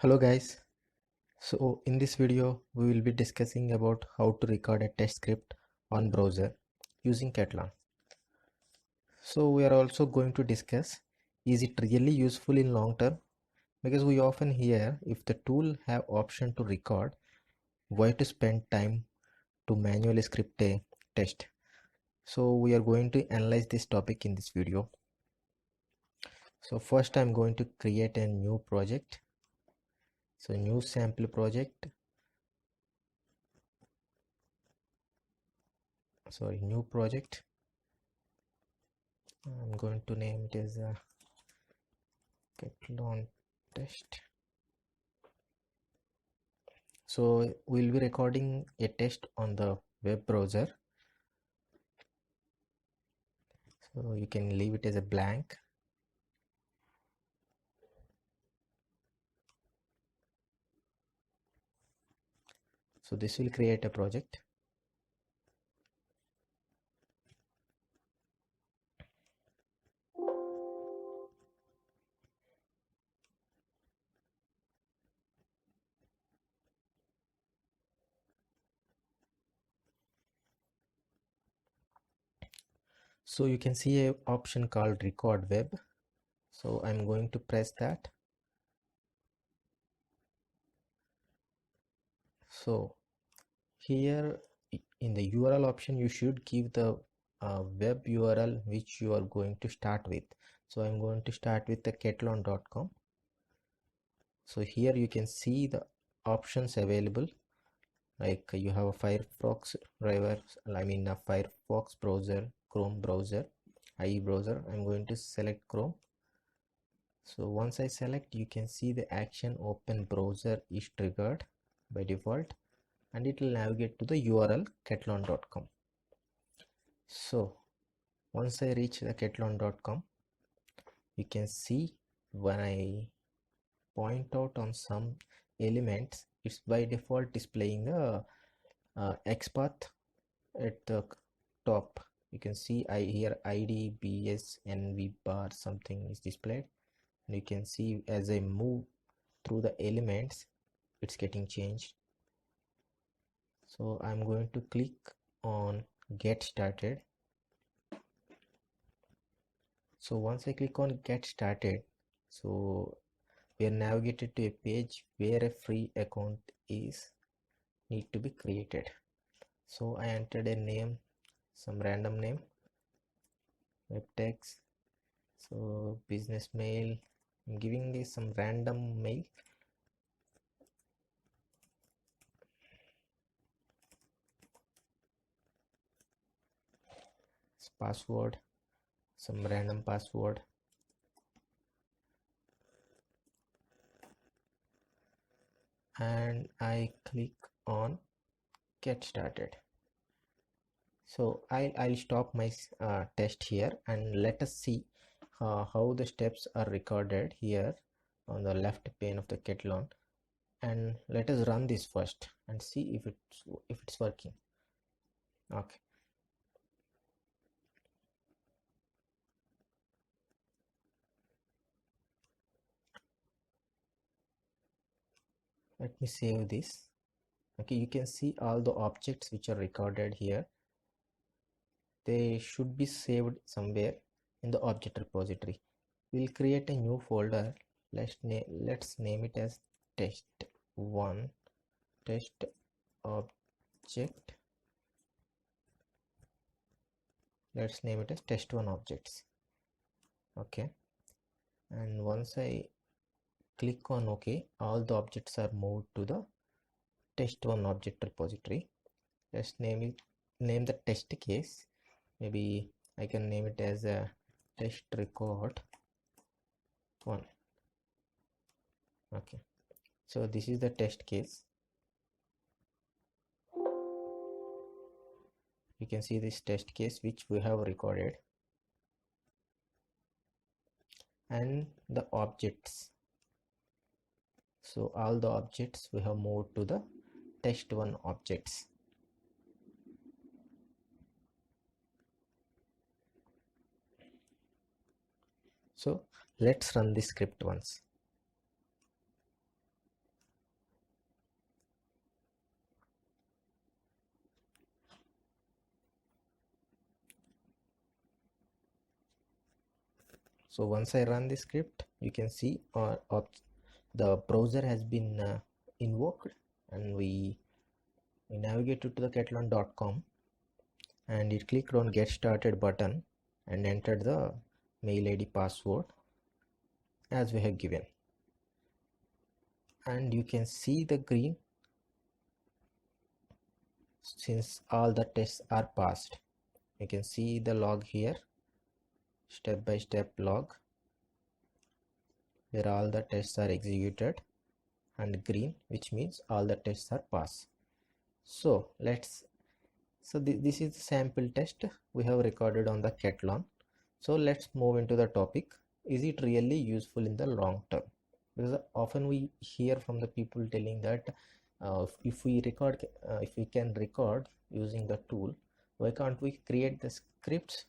Hello guys. So in this video we will be discussing about how to record a test script on browser using Catalan. So we are also going to discuss, is it really useful in long term, because we often hear if the tool have option to record, why to spend time to manually script a test. So we are going to analyze this topic in this video. So first I'm going to create a new project. So new sample project, new project. I'm going to name it as Catalan test. So we'll be recording a test on the web browser. So you can leave it as a blank. So this will create a project. So you can see a option called record web. So I'm going to press that. So here in the URL option, you should give the web URL which you are going to start with. So I'm going to start with the catalan.com. So here you can see the options available, like you have a Firefox driver, a Firefox browser, Chrome browser, IE browser. I'm going to select Chrome. So once I select, you can see the action open browser is triggered by default, and it will navigate to the URL catalan.com. So once I reach the catalan.com, you can see when I point out on some elements, it's by default displaying the XPath at the top. You can see here ID BS NV bar something is displayed, and you can see as I move through the elements, it's getting changed. So I'm going to click on get started. So once I click on get started, so we are navigated to a page where a free account is need to be created. So I entered a name, some random name, web text, so business mail. I'm giving this some random mail. Password, some random password, and I click on get started. So I'll stop my test here, and let us see how the steps are recorded here on the left pane of the Catalan, and let us run this first and see if it's working. Okay. Let me save this. Okay, you can see all the objects which are recorded here. They should be saved somewhere in the object repository. We'll create a new folder. Let's name it as test1 test object. Let's name it as test1 objects. Okay, and once I click on OK, all the objects are moved to the test1 object repository. Let's name the test case. Maybe I can name it as a test record 1. Okay, so this is the test case. You can see this test case which we have recorded, and the objects. So all the objects we have moved to the test1 objects. So let's run the script once. So once I run the script, you can see the browser has been invoked, and we navigate to the Ketlon.com, and it clicked on get started button and entered the mail ID password as we have given, and you can see the green since all the tests are passed. You can see the log here, step by step log, where all the tests are executed, and green, which means all the tests are passed. So this is the sample test we have recorded on the Ketlon. So let's move into the topic. Is it really useful in the long term? Because often we hear from the people telling that if we can record using the tool, why can't we create the scripts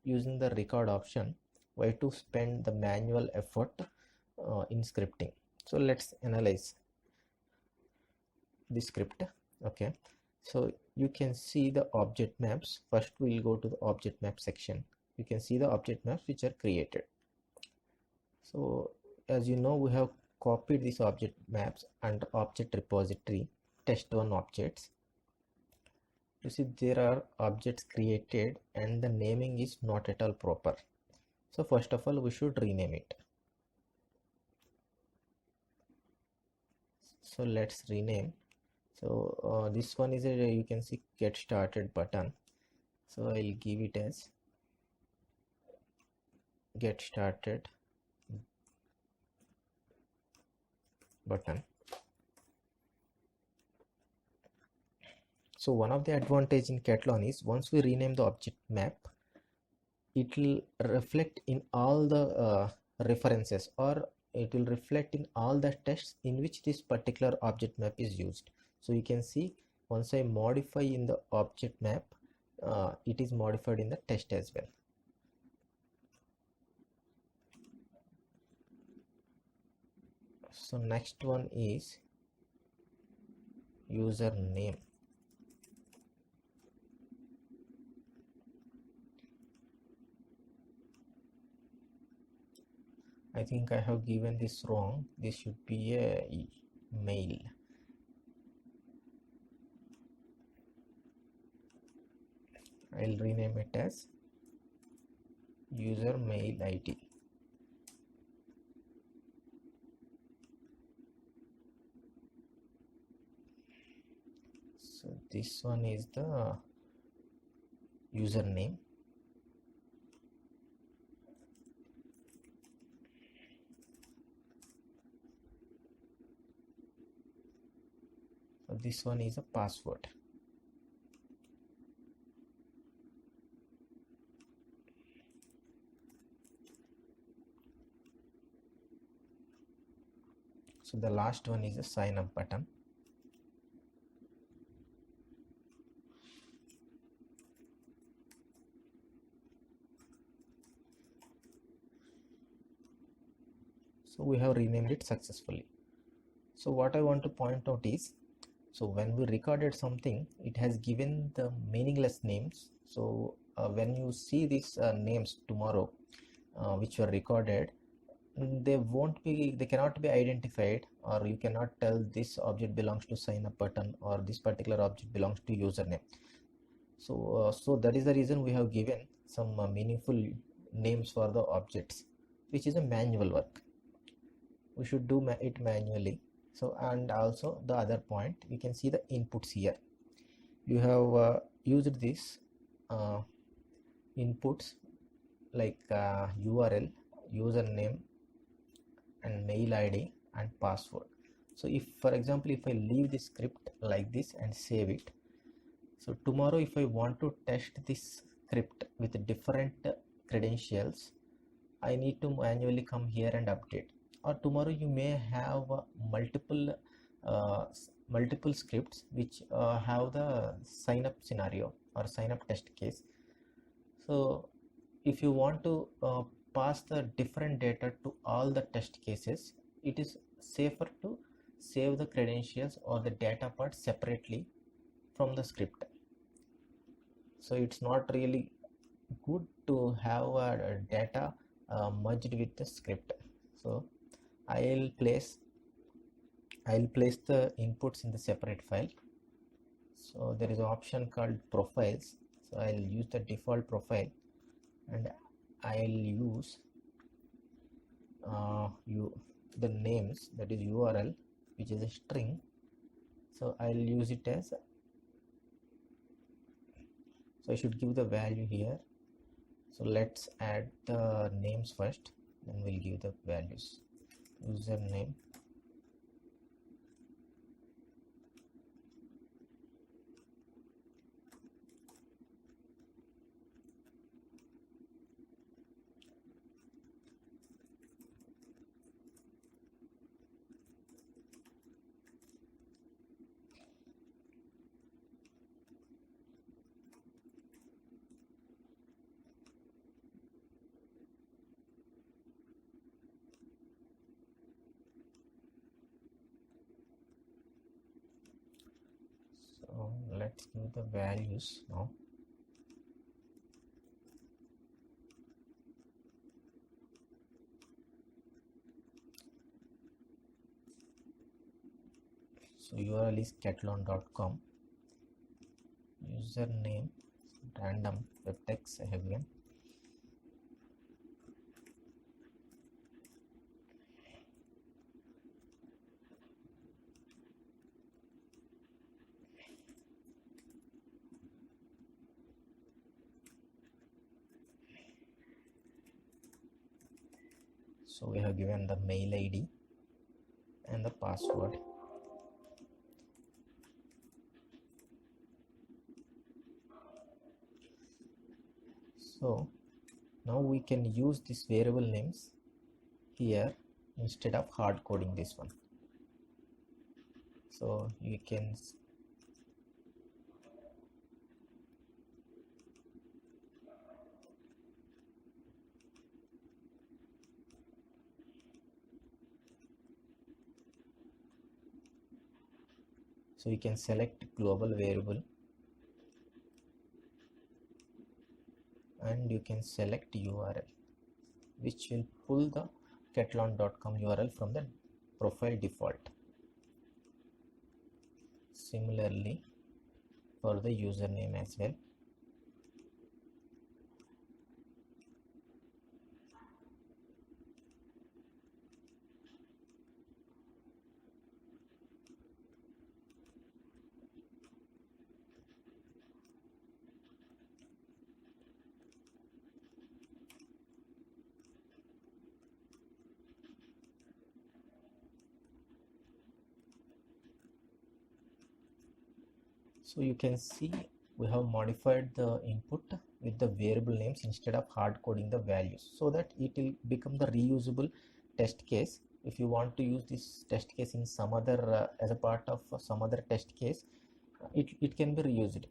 using the record option? Why to spend the manual effort in scripting? So let's analyze the script. Okay, so you can see the object maps. First we'll go to the object map section. You can see the object maps which are created. So as you know, we have copied these object maps under object repository test1 objects. You see there are objects created and the naming is not at all proper. So first of all, we should rename it. So let's rename. So this one is you can see get started button. So I'll give it as get started button. So one of the advantage in Ketlon is once we rename the object map, it will reflect in all the references, or it will reflect in all the tests in which this particular object map is used. So you can see once I modify in the object map, it is modified in the test as well. So next one is username. I think I have given this wrong. This should be a mail. I'll rename it as user mail ID. So this one is the username. So this one is a password. So the last one is a sign up button. So we have renamed it successfully. So what I want to point out is, so when we recorded something, it has given the meaningless names. So when you see these names tomorrow which were recorded, they cannot be identified, or you cannot tell this object belongs to sign up button or this particular object belongs to username. So that is the reason we have given some meaningful names for the objects, which is a manual work. We should do it manually. So, and also the other point, you can see the inputs here. You have used this inputs like URL, username, and mail ID and password. So if, for example, if I leave the script like this and save it, so tomorrow if I want to test this script with different credentials, I need to manually come here and update. Or tomorrow you may have multiple scripts which have the sign up scenario or sign up test case. So if you want to pass the different data to all the test cases, it is safer to save the credentials or the data part separately from the script. So it's not really good to have data merged with the script. So I'll place the inputs in the separate file. So there is an option called profiles. So I'll use the default profile, and I'll use the names, that is URL, which is a string. So I'll use it as, so I should give the value here. So let's add the names first, then we'll give the values. Username, so let's give the values now. So URL is cathlon.com, username random webtext I have given, so we have given the mail ID and the password. So now we can use these variable names here instead of hard coding this one. So you can select global variable, and you can select URL, which will pull the cathlon.com URL from the profile default. Similarly for the username as well. So you can see we have modified the input with the variable names instead of hard coding the values, so that it will become the reusable test case. If you want to use this test case in some other as a part of some other test case, it can be reused.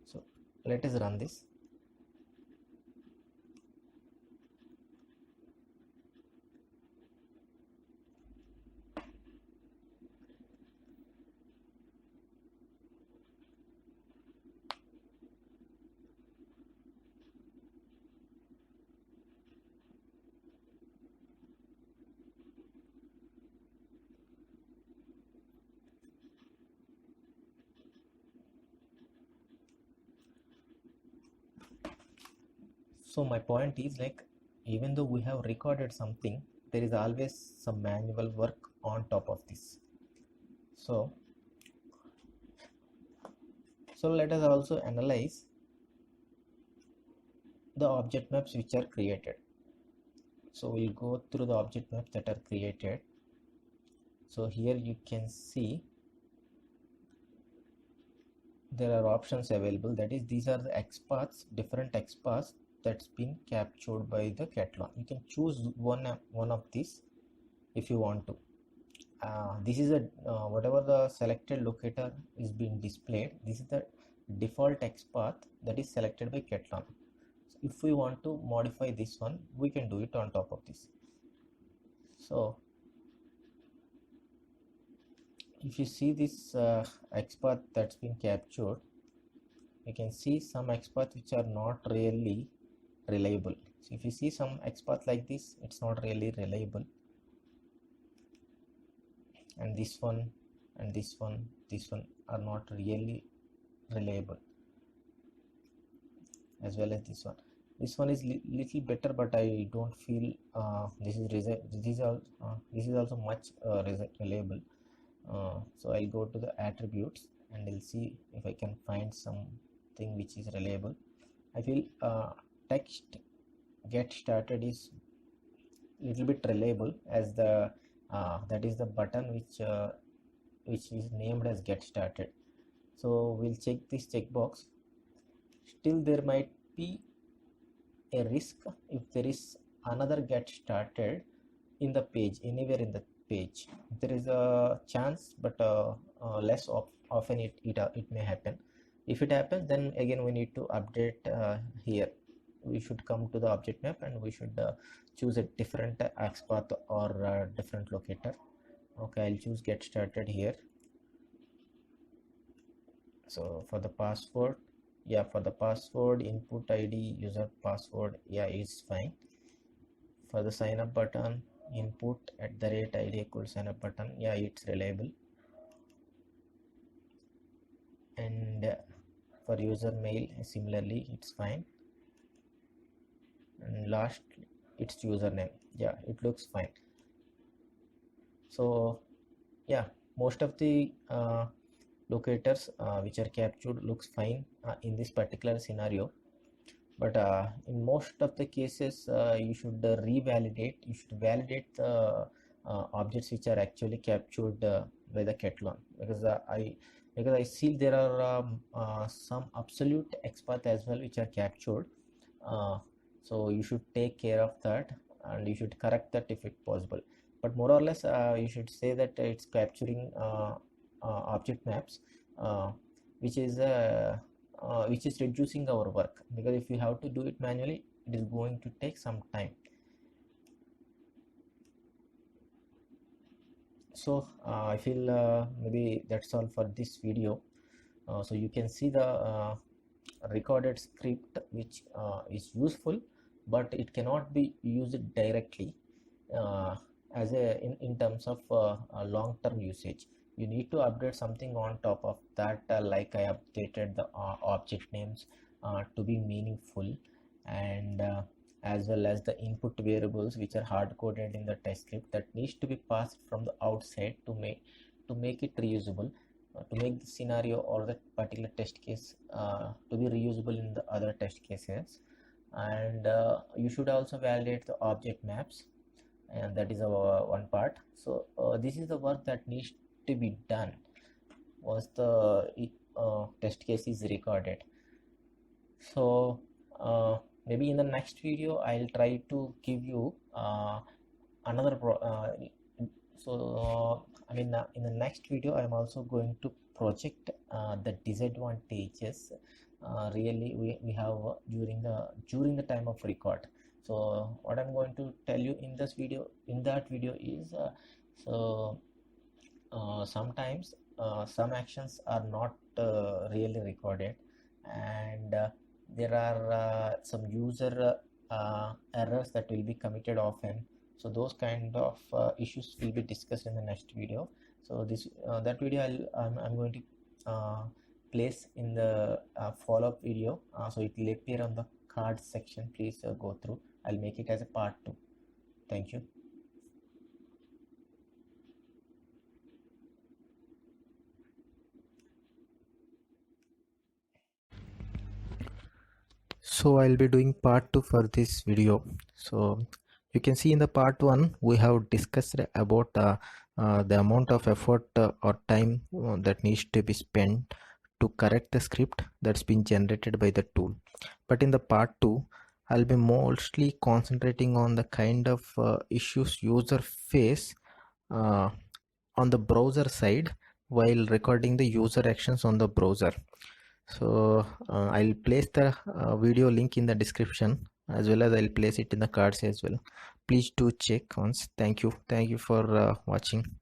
So let us run this. So my point is, like, even though we have recorded something, there is always some manual work on top of this. So let us also analyze the object maps which are created. So we'll go through the object maps that are created. So here you can see there are options available, that is, these are the XPaths, different XPaths that's been captured by the Cathlon. You can choose one of these if you want to. This is a whatever the selected locator is being displayed, this is the default XPath that is selected by Cathlon. So if we want to modify this one, we can do it on top of this. So if you see this XPath that's been captured, you can see some XPath which are not really reliable. So if you see some XPath like this, it's not really reliable, and this one and this one are not really reliable, as well as this one. This one is little better, but I don't feel this is also much reliable. So I'll go to the attributes and I'll see if I can find something which is reliable. I feel text get started is little bit reliable, as the that is the button which is named as get started. So we'll check this checkbox. Still there might be a risk if there is another get started in the page, anywhere in the page. There is a chance, but less often it may happen. If it happens, then again we need to update here. We should come to the object map and we should choose a different XPath or different locator. Okay, I'll choose get started here. So for the password, yeah, for the password, input ID, user password, yeah, is fine. For the sign up button, input @ID equals sign up button, yeah, it's reliable. And for user mail, similarly, it's fine. And last, it's username, yeah, it looks fine. So yeah, most of the locators which are captured looks fine in this particular scenario, but in most of the cases you should revalidate. You should validate the objects which are actually captured by the Ketlon, because I see there are some absolute XPath as well which are captured. So you should take care of that and you should correct that if it's possible. But more or less you should say that it's capturing object maps, which is reducing our work, because if you have to do it manually, it is going to take some time. So I feel maybe that's all for this video. So you can see the recorded script which is useful, but it cannot be used directly as in terms of long-term usage. You need to update something on top of that, like I updated the object names to be meaningful, and as well as the input variables which are hard-coded in the test script that needs to be passed from the outside to make it reusable, to make the scenario or the particular test case to be reusable in the other test cases. And you should also validate the object maps, and that is one part. So this is the work that needs to be done once the test case is recorded. So maybe in the next video I'll try to give you another in the next video I'm also going to project the disadvantages really we have during the time of record. So what I'm going to tell you in that video is sometimes some actions are not really recorded, and there are some user errors that will be committed often. So those kind of issues will be discussed in the next video. So that video I'm going to place in the follow-up video, so it will appear on the cards section. Please go through. I'll make it as a part 2. Thank you. So I'll be doing part 2 for this video. So you can see in the part 1 we have discussed about the amount of effort or time that needs to be spent to correct the script that's been generated by the tool. But in the part 2 I'll be mostly concentrating on the kind of issues user face on the browser side while recording the user actions on the browser. So I'll place the video link in the description, as well as I'll place it in the cards as well. Please do check once. Thank you for watching.